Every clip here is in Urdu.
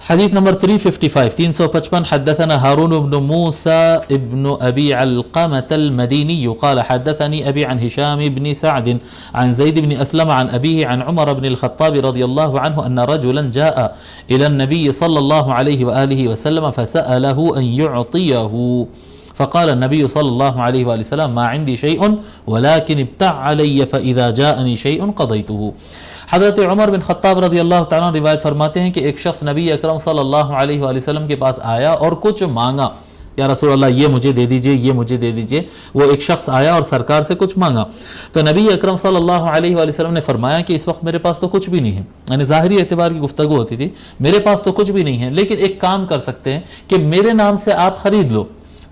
حديث نمبر 355 355 حدثنا هارون بن موسى ابن أبي علقمة المديني قال حدثني أبي عن هشام بن سعد عن زيد بن أسلم عن أبيه عن عمر بن الخطاب رضي الله عنه أن رجلا جاء إلى النبي صلى الله عليه وآله وسلم فسأله أن يعطيه فقال النبي صلى الله عليه وآله وسلم ما عندي شيء ولكن ابتع علي فإذا جاءني شيء قضيته. حضرت عمر بن خطاب رضی اللہ تعالیٰ روایت فرماتے ہیں کہ ایک شخص نبی اکرم صلی اللہ علیہ وآلہ وسلم کے پاس آیا اور کچھ مانگا، یا رسول اللہ یہ مجھے دے دیجئے، یہ مجھے دے دیجئے. وہ ایک شخص آیا اور سرکار سے کچھ مانگا تو نبی اکرم صلی اللہ علیہ وآلہ وسلم نے فرمایا کہ اس وقت میرے پاس تو کچھ بھی نہیں ہے. یعنی ظاہری اعتبار کی گفتگو ہوتی تھی، میرے پاس تو کچھ بھی نہیں ہے، لیکن ایک کام کر سکتے ہیں کہ میرے نام سے آپ خرید لو،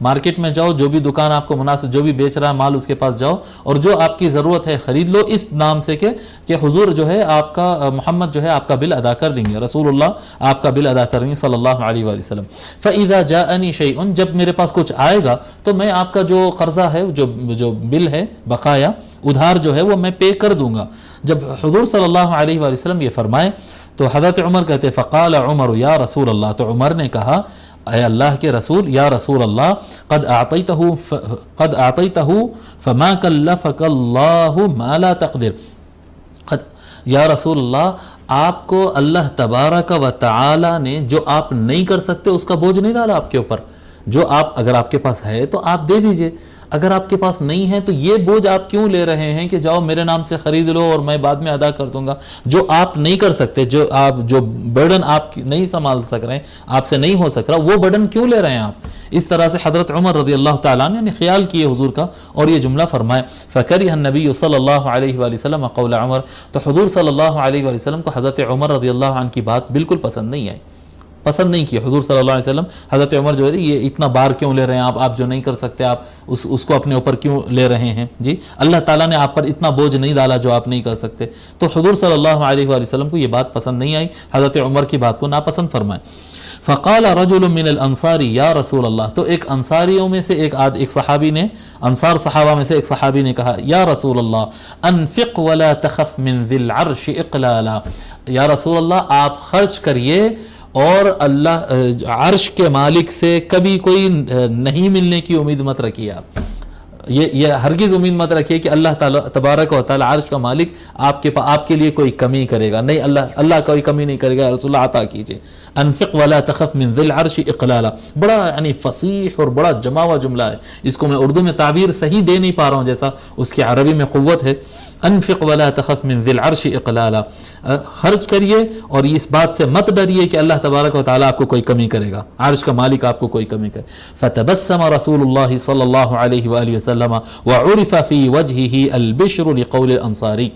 مارکیٹ میں جاؤ، جو بھی دکان آپ کو مناسب، جو بھی بیچ رہا ہے مال اس کے پاس جاؤ اور جو آپ کی ضرورت ہے خرید لو، اس نام سے کہ حضور جو ہے آپ کا، محمد جو ہے آپ کا بل ادا کر دیں گے، رسول اللہ آپ کا بل ادا کر دیں گے صلی اللہ علیہ وآلہ وسلم. فَإِذَا جَاءَنِي شَيْءٌ، جب میرے پاس کچھ آئے گا تو میں آپ کا جو قرضہ ہے، جو بل ہے، بقایا ادھار جو ہے وہ میں پے کر دوں گا. جب حضور صلی اللہ علیہ وآلہ وسلم یہ فرمائے تو حضرت عمر کہتے فقال عمر یا رسول اللہ، تو عمر نے کہا اے اللہ کے رسول، یا رسول اللہ قد اعطیتہ فما کلفک اللہ ما لا تقدر. یا رسول اللہ آپ کو اللہ تبارک و تعالی نے جو آپ نہیں کر سکتے اس کا بوجھ نہیں ڈالا آپ کے اوپر. جو آپ، اگر آپ کے پاس ہے تو آپ دے دیجئے، اگر آپ کے پاس نہیں ہے تو یہ بوجھ آپ کیوں لے رہے ہیں کہ جاؤ میرے نام سے خرید لو اور میں بعد میں ادا کر دوں گا. جو آپ نہیں کر سکتے، جو برڈن آپ نہیں سنبھال سک رہے ہیں، آپ سے نہیں ہو سک رہا، وہ برڈن کیوں لے رہے ہیں آپ. اس طرح سے حضرت عمر رضی اللہ تعالیٰ نے خیال کیے حضور کا اور یہ جملہ فرمائے. فَكَرِهَ النَّبِيُّ صلی اللہ علیہ وآلہ وسلم قول عمر، تو حضور صلی اللہ علیہ وآلہ وسلم کو حضرت عمر رضی اللہ عنہ کی بات بالکل پسند نہیں آئی، پسند نہیں کیا. حضور صلی اللہ علیہ وسلم حضرت عمر جو ہے یہ اتنا بار کیوں لے رہے ہیں آپ جو نہیں کر سکتے، آپ اس کو اپنے اوپر کیوں لے رہے ہیں جی. اللہ تعالیٰ نے آپ پر اتنا بوجھ نہیں ڈالا جو آپ نہیں کر سکتے. تو حضور صلی اللہ علیہ وآلہ وسلم کو یہ بات پسند نہیں آئی، حضرت عمر کی بات کو ناپسند فرمائے. فقال رجل من الانصار یا رسول اللہ، تو ایک انصاریوں میں سے ایک صحابی نے، انصار صحابہ میں سے ایک صحابی نے کہا یا رسول اللہ انفق ولا تخف من ذی العرش اقلالا، یا رسول اللہ آپ خرچ کریے اور اللہ عرش کے مالک سے کبھی کوئی نہیں ملنے کی امید مت رکھیے. آپ یہ ہرگز امید مت رکھیے کہ اللہ تعالیٰ تبارک و تعالیٰ عرش کا مالک آپ کے لیے کوئی کمی کرے گا. نہیں، اللہ کوئی کمی نہیں کرے گا، رسول اللہ عطا کیجئے. انفق ولا تخف من ذی العرش اقلالا، بڑا یعنی فصیح اور بڑا جمع ہوا جملہ ہے. اس کو میں اردو میں تعبیر صحیح دے نہیں پا رہا ہوں جیسا اس کی عربی میں قوت ہے. انفق ولا تخف من ذی العرش اقلالا، خرچ کریے اور اس بات سے مت ڈریے کہ اللہ تبارک و تعالیٰ آپ کو کوئی کمی کرے گا، عرش کا مالک آپ کو کوئی کمی کرے. فتبسم رسول اللہ صلی اللہ علیہ وآلہ وسلم وعرف فی وجہہ البشر لقول الانصاری،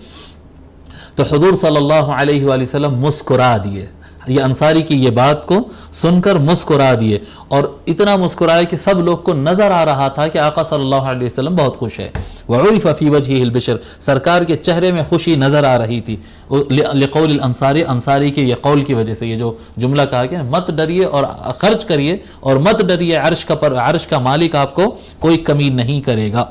تو حضور صلی اللہ علیہ وآلہ وسلم مسکرا دیے. یہ انصاری کی یہ بات کو سن کر مسکرا دیے اور اتنا مسکرائے کہ سب لوگ کو نظر آ رہا تھا کہ آقا صلی اللہ علیہ وسلم بہت خوش ہے. وعرف فی وجہہ البشر، سرکار کے چہرے میں خوشی نظر آ رہی تھی. لقول الانصاری، انصاری کے یہ قول کی وجہ سے، یہ جو جملہ کہا کہ مت ڈریے اور خرچ کریے اور مت ڈریے، عرش کا مالک آپ کو کوئی کمی نہیں کرے گا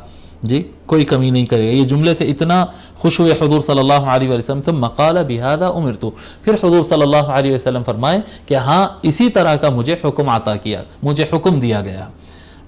جی، کوئی کمی نہیں کرے گا. یہ جملے سے اتنا خوش ہوئے حضور صلی اللہ علیہ وسلم. ثم قال بهذا امرت، پھر حضور صلی اللہ علیہ وسلم فرمائے کہ ہاں اسی طرح کا مجھے حکم عطا کیا، مجھے حکم دیا گیا،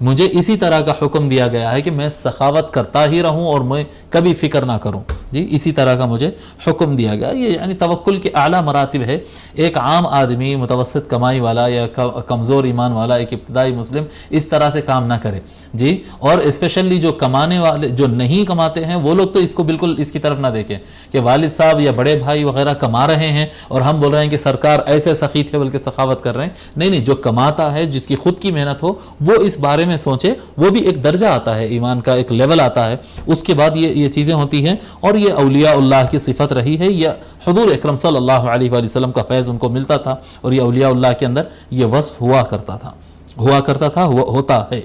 مجھے اسی طرح کا حکم دیا گیا ہے کہ میں سخاوت کرتا ہی رہوں اور میں کبھی فکر نہ کروں جی. اسی طرح کا مجھے حکم دیا گیا. یہ یعنی توکل کے اعلیٰ مراتب ہے. ایک عام آدمی، متوسط کمائی والا یا کمزور ایمان والا، ایک ابتدائی مسلم اس طرح سے کام نہ کرے جی. اور اسپیشلی جو کمانے والے، جو نہیں کماتے ہیں، وہ لوگ تو اس کو بالکل اس کی طرف نہ دیکھیں کہ والد صاحب یا بڑے بھائی وغیرہ کما رہے ہیں اور ہم بول رہے ہیں کہ سرکار ایسے سخی تھے بلکہ سخاوت کر رہے ہیں. نہیں نہیں، جو کماتا ہے، جس کی خود کی محنت ہو، وہ اس بارے میں سوچے. وہ بھی ایک درجہ آتا ہے، ایمان کا ایک لیول آتا ہے. اس کے بعد یہ چیزیں ہوتی ہیں اور یہ اولیاء اللہ کی صفت رہی ہے. یہ حضور اکرم صلی اللہ علیہ وآلہ وسلم کا فیض ان کو ملتا تھا اور یہ اولیاء اللہ کے اندر یہ وصف ہوا کرتا تھا، ہوتا ہے.